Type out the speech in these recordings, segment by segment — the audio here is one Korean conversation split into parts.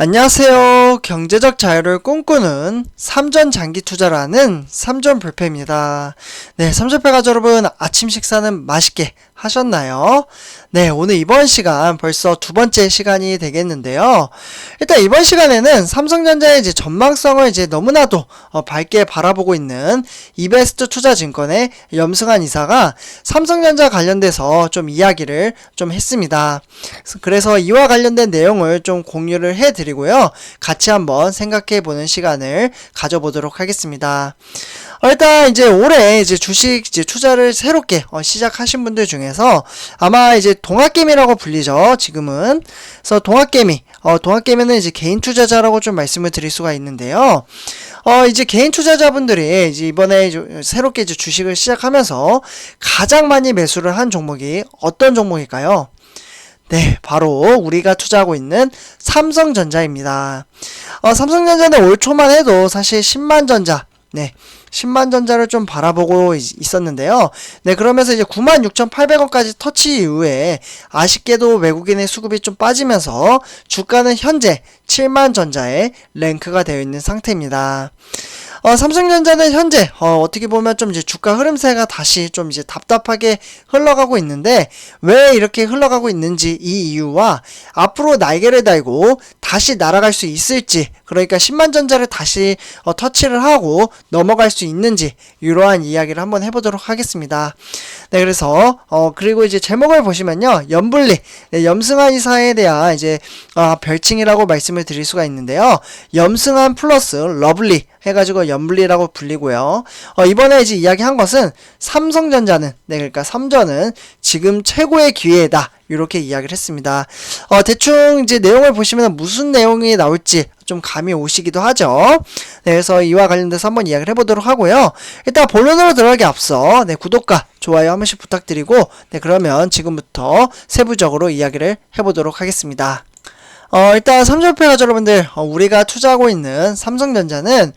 안녕하세요. 경제적 자유를 꿈꾸는 삼전 장기 투자라는 삼전 불패입니다. 네, 삼전패 가족 여러분, 아침 식사는 맛있게 하셨나요? 네, 오늘 이번 시간 벌써 두 번째 시간이 되겠는데요. 일단 이번 시간에는 삼성전자의 이제 전망성을 이제 너무나도 밝게 바라보고 있는 이베스트 투자증권의 염승환 이사가 삼성전자 관련돼서 좀 이야기를 좀 했습니다. 그래서 이와 관련된 내용을 좀 공유를 해드리고요. 같이 한번 생각해보는 시간을 가져보도록 하겠습니다. 일단 이제 올해 이제 주식 이제 투자를 새롭게 시작하신 분들 중에서 아마 이제 동학개미라고 불리죠. 지금은. 그래서 동학개미는 이제 개인 투자자라고 좀 말씀을 드릴 수가 있는데요. 이제 개인 투자자분들이 이제 이번에 새롭게 이제 주식을 시작하면서 가장 많이 매수를 한 종목이 어떤 종목일까요? 네, 바로 우리가 투자하고 있는 삼성전자입니다. 삼성전자는 올 초만 해도 사실 10만전자, 10만전자를 좀 바라보고 있었는데요. 네, 그러면서 이제 96,800원까지 터치 이후에 아쉽게도 외국인의 수급이 좀 빠지면서 주가는 현재 7만전자에 랭크가 되어 있는 상태입니다. 삼성전자는 현재 어떻게 보면 좀 이제 주가 흐름세가 다시 좀 이제 답답하게 흘러가고 있는데 왜 이렇게 흘러가고 있는지 이 이유와 앞으로 날개를 달고 다시 날아갈 수 있을지, 그러니까 10만전자를 다시 터치를 하고 넘어갈 수 있는지 이러한 이야기를 한번 해보도록 하겠습니다. 네, 그래서 그리고 이제 제목을 보시면요, 염불리, 염승환 이사에 대한 이제 별칭이라고 말씀을 드릴 수가 있는데요. 염승환 플러스 러블리 해가지고 염불리라고 불리고요. 이번에 이제 이야기한 것은 삼성전자는, 그러니까 삼전은 지금 최고의 기회다, 이렇게 이야기를 했습니다. 대충 이제 내용을 보시면 무슨 내용이 나올지 좀 감이 오시기도 하죠. 네, 그래서 이와 관련돼서 한번 이야기를 해보도록 하고요. 일단 본론으로 들어가기 앞서 구독과 좋아요 한 번씩 부탁드리고, 그러면 지금부터 세부적으로 이야기를 해보도록 하겠습니다. 일단 삼전패 가족 여러분들, 우리가 투자하고 있는 삼성전자는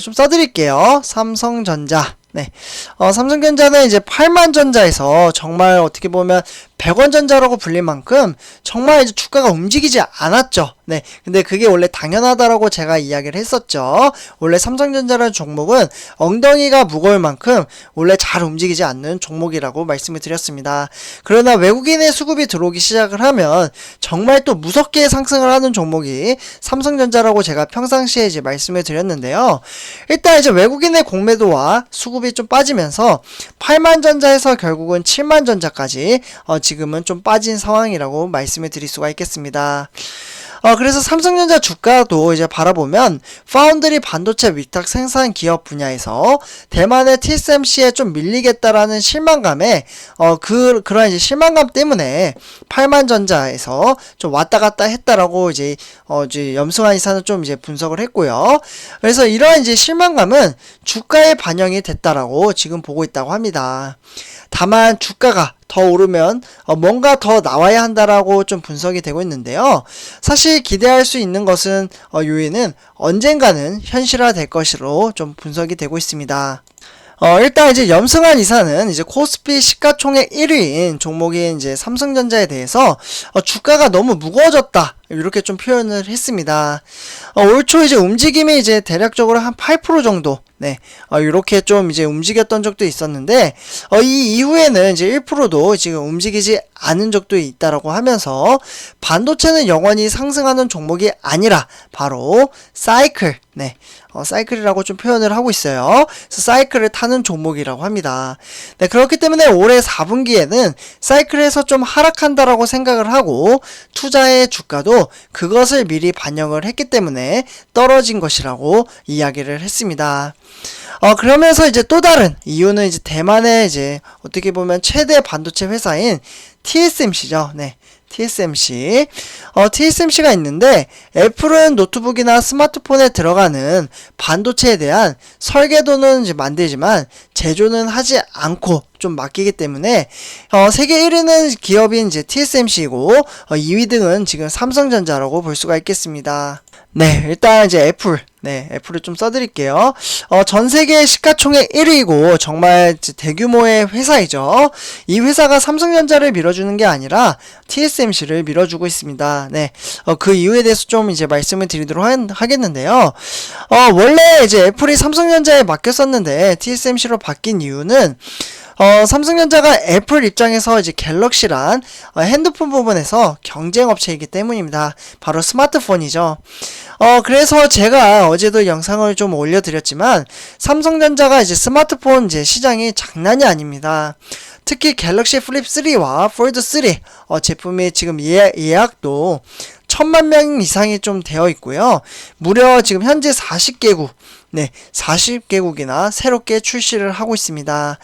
좀 써드릴게요. 삼성전자. 네. 삼성전자는 이제 8만전자에서 정말 어떻게 보면 100원전자라고 불릴 만큼 정말 이제 주가가 움직이지 않았죠. 네. 근데 그게 원래 당연하다라고 제가 이야기를 했었죠. 원래 삼성전자라는 종목은 엉덩이가 무거울 만큼 원래 잘 움직이지 않는 종목이라고 말씀을 드렸습니다. 그러나 외국인의 수급이 들어오기 시작을 하면 정말 또 무섭게 상승을 하는 종목이 삼성전자라고 제가 평상시에 이제 말씀을 드렸는데요. 일단 이제 외국인의 공매도와 수급이 좀 빠지면서 8만전자에서 결국은 7만전자까지 지금은 좀 빠진 상황이라고 말씀을 드릴 수가 있겠습니다. 그래서 삼성전자 주가도 이제 바라보면 파운드리 반도체 위탁 생산 기업 분야에서 대만의 TSMC에 좀 밀리겠다라는 실망감에 그런 이제 실망감 때문에 8만전자에서 좀 왔다 갔다 했다라고 이제 염승환 이사는 좀 이제 분석을 했고요. 그래서 이러한 이제 실망감은 주가에 반영이 됐다라고 지금 보고 있다고 합니다. 다만 주가가 더 오르면 뭔가 더 나와야 한다라고 좀 분석이 되고 있는데요. 사실 기대할 수 있는 것은 요인은 언젠가는 현실화될 것으로 좀 분석이 되고 있습니다. 일단 이제 염승환 이사는 이제 코스피 시가총액 1위인 종목인 이제 삼성전자에 대해서 주가가 너무 무거워졌다, 이렇게 좀 표현을 했습니다. 올 초 이제 움직임이 이제 대략적으로 한 8% 정도, 이렇게 좀 이제 움직였던 적도 있었는데, 이 이후에는 이제 1%도 지금 움직이지 않은 적도 있다라고 하면서 반도체는 영원히 상승하는 종목이 아니라 바로 사이클, 사이클이라고 좀 표현을 하고 있어요. 그래서 사이클을 타는 종목이라고 합니다. 네, 그렇기 때문에 올해 4분기에는 사이클에서 좀 하락한다라고 생각을 하고 투자의 주가도 그것을 미리 반영을 했기 때문에 떨어진 것이라고 이야기를 했습니다. 그러면서 이제 또 다른 이유는 이제 대만의 이제 어떻게 보면 최대 반도체 회사인 TSMC죠. TSMC가 있는데, 애플은 노트북이나 스마트폰에 들어가는 반도체에 대한 설계도는 이제 만들지만 제조는 하지 않고 좀 맡기기 때문에 세계 1위는 기업인 이제 TSMC이고 2위 등은 지금 삼성전자라고 볼 수가 있겠습니다. 네, 일단 이제 애플. 네, 애플을 좀 써드릴게요. 전 세계 시가총액 1위이고, 정말 대규모의 회사이죠. 이 회사가 삼성전자를 밀어주는 게 아니라 TSMC를 밀어주고 있습니다. 네, 그 이유에 대해서 좀 이제 말씀을 드리도록 하겠는데요. 원래 이제 애플이 삼성전자에 맡겼었는데, TSMC로 바뀐 이유는, 삼성전자가 애플 입장에서 이제 갤럭시란 핸드폰 부분에서 경쟁 업체이기 때문입니다. 바로 스마트폰이죠. 그래서 제가 어제도 영상을 좀 올려드렸지만 삼성전자가 이제 스마트폰 이제 시장이 장난이 아닙니다. 특히 갤럭시 플립 3와 폴드 3 제품이 지금 예약도 1000만 명 이상이 좀 되어 있고요. 무려 지금 현재 40개국, 네, 40개국이나 새롭게 출시를 하고 있습니다.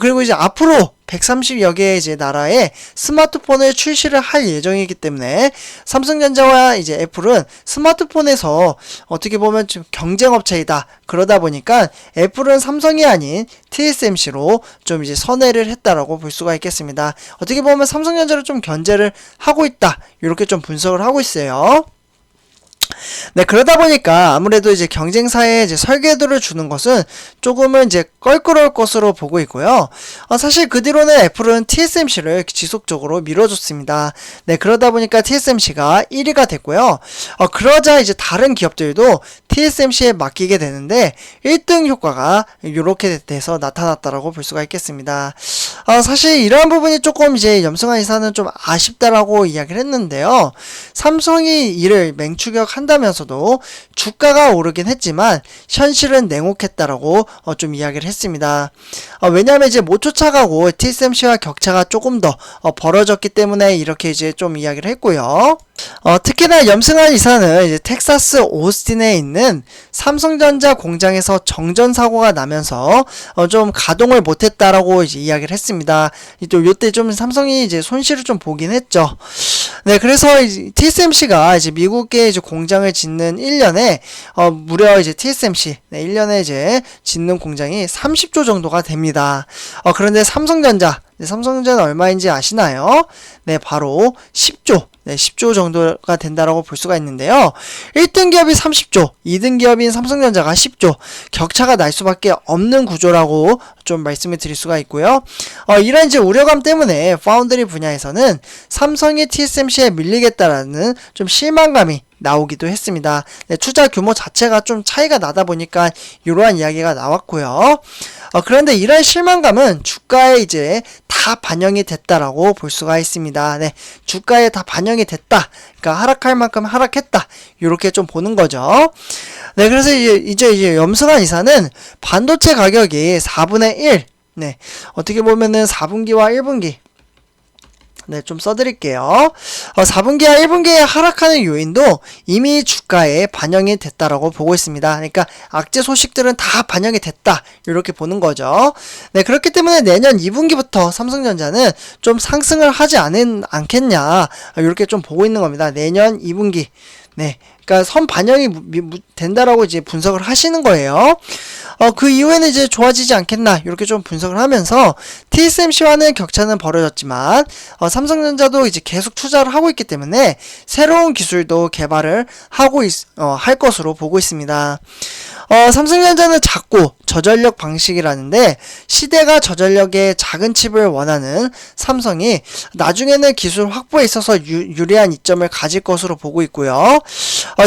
그리고 이제 앞으로 130여 개의 이제 나라에 스마트폰을 출시를 할 예정이기 때문에 삼성전자와 이제 애플은 스마트폰에서 어떻게 보면 좀 경쟁업체이다. 그러다 보니까 애플은 삼성이 아닌 TSMC로 좀 이제 선회를 했다라고 볼 수가 있겠습니다. 어떻게 보면 삼성전자를 좀 견제를 하고 있다. 이렇게 좀 분석을 하고 있어요. 네, 그러다 보니까 아무래도 이제 경쟁사에 이제 설계도를 주는 것은 조금은 이제 껄끄러울 것으로 보고 있고요. 사실 그 뒤로는 애플은 TSMC를 지속적으로 밀어줬습니다. 네, 그러다 보니까 TSMC가 1위가 됐고요. 그러자 이제 다른 기업들도 TSMC에 맡기게 되는데 1등 효과가 이렇게 돼서 나타났다라고 볼 수가 있겠습니다. 사실 이러한 부분이 조금 이제 염승환 이사는 좀 아쉽다라고 이야기를 했는데요. 삼성이 이를 맹추격 한다면서도 주가가 오르긴 했지만 현실은 냉혹했다라고 좀 이야기를 했습니다. 왜냐하면 이제 못 쫓아가고 TSMC와 격차가 조금 더 벌어졌기 때문에 이렇게 이제 좀 이야기를 했고요. 특히나 염승환 이사는 이제 텍사스 오스틴에 있는 삼성전자 공장에서 정전 사고가 나면서 좀 가동을 못했다라고 이제 이야기를 했습니다. 또 요때 좀 삼성이 이제 손실을 좀 보긴 했죠. 네, 그래서 이제 TSMC가 이제 미국에 이제 공장을 짓는 1년에 무려 이제 TSMC 1년에 이제 짓는 공장이 30조 정도가 됩니다. 그런데 삼성전자는 얼마인지 아시나요? 네, 바로 10조. 네, 10조 정도가 된다라고 볼 수가 있는데요. 1등 기업이 30조, 2등 기업인 삼성전자가 10조, 격차가 날 수밖에 없는 구조라고 좀 말씀을 드릴 수가 있고요. 이런 이제 우려감 때문에 파운드리 분야에서는 삼성이 TSMC에 밀리겠다라는 좀 실망감이 나오기도 했습니다. 네, 투자 규모 자체가 좀 차이가 나다 보니까 이러한 이야기가 나왔고요. 그런데 이런 실망감은 주가에 이제 다 반영이 됐다라고 볼 수가 있습니다. 네, 주가에 다 반영이 됐다. 그러니까 하락할 만큼 하락했다. 이렇게 좀 보는 거죠. 네, 그래서 이제 염승환 이사는 반도체 가격이 4분의 1. 네, 어떻게 보면은 4분기와 1분기. 네, 좀 써드릴게요. 4분기와 1분기에 하락하는 요인도 이미 주가에 반영이 됐다라고 보고 있습니다. 그러니까 악재 소식들은 다 반영이 됐다. 이렇게 보는 거죠. 네, 그렇기 때문에 내년 2분기부터 삼성전자는 좀 상승을 하지 않겠냐. 이렇게 좀 보고 있는 겁니다. 내년 2분기. 네, 그러니까 선 반영이 된다라고 이제 분석을 하시는 거예요. 그 이후에는 이제 좋아지지 않겠나 이렇게 좀 분석을 하면서 TSMC와는 격차는 벌어졌지만 삼성전자도 이제 계속 투자를 하고 있기 때문에 새로운 기술도 개발을 하고 할 것으로 보고 있습니다. 삼성전자는 작고 저전력 방식이라는데 시대가 저전력의 작은 칩을 원하는 삼성이 나중에는 기술 확보에 있어서 유리한 이점을 가질 것으로 보고 있고요.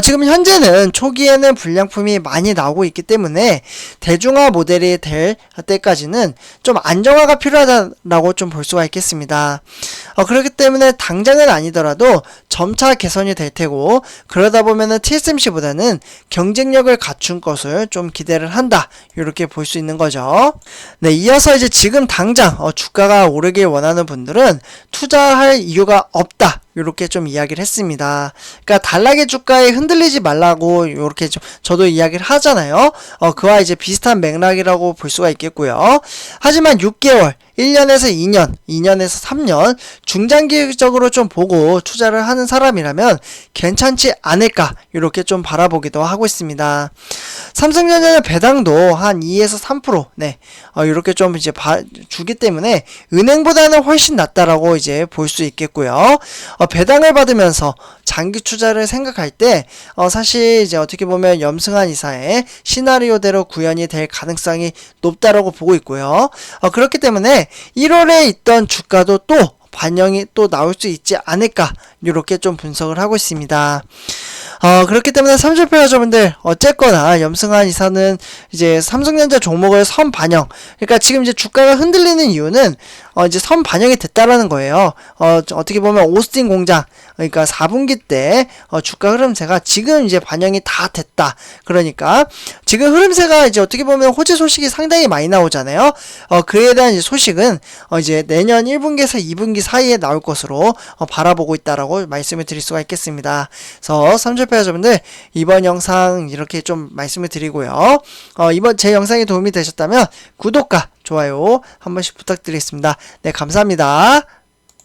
지금 현재는 초기에는 불량품이 많이 나오고 있기 때문에 대중화 모델이 될 때까지는 좀 안정화가 필요하다고 좀 볼 수가 있겠습니다. 그렇기 때문에 당장은 아니더라도 점차 개선이 될 테고 그러다 보면은 TSMC보다는 경쟁력을 갖춘 것을 좀 기대를 한다. 이렇게 볼 수 있는 거죠. 네, 이어서 이제 지금 당장 주가가 오르길 원하는 분들은 투자할 이유가 없다. 이렇게 좀 이야기를 했습니다. 그러니까 단락의 주가에 흔들리지 말라고 이렇게 저도 이야기를 하잖아요. 그와 이제 비슷한 맥락이라고 볼 수가 있겠고요. 하지만 6개월, 1년에서 2년, 2년에서 3년 중장기적으로 좀 보고 투자를 하는 사람이라면 괜찮지 않을까 이렇게 좀 바라보기도 하고 있습니다. 삼성전자는 배당도 한 2에서 3% 네, 이렇게 좀 이제 주기 때문에 은행보다는 훨씬 낫다라고 이제 볼 수 있겠고요. 배당을 받으면서 장기 투자를 생각할 때 사실 이제 어떻게 보면 염승한 이사의 시나리오대로 구현이 될 가능성이 높다라고 보고 있고요. 그렇기 때문에 1월에 있던 주가도 또 반영이 또 나올 수 있지 않을까 이렇게 좀 분석을 하고 있습니다. 그렇기 때문에 삼성표 여러분들 어쨌거나 염승한 이사는 이제 삼성전자 종목을 선반영, 그러니까 지금 이제 주가가 흔들리는 이유는 이제 선반영이 됐다라는 거예요. 어떻게 보면 오스틴 공장, 그러니까 4분기 때 주가 흐름세가 지금 이제 반영이 다 됐다. 그러니까 지금 흐름세가 이제 어떻게 보면 호재 소식이 상당히 많이 나오잖아요. 그에 대한 이제 소식은 이제 내년 1분기에서 2분기 사이에 나올 것으로 바라보고 있다라고 말씀을 드릴 수가 있겠습니다. 그래서 삼성표 여러분들 이번 영상 이렇게 좀 말씀을 드리고요. 이번 제 영상이 도움이 되셨다면 구독과 좋아요 한 번씩 부탁드리겠습니다. 네, 감사합니다.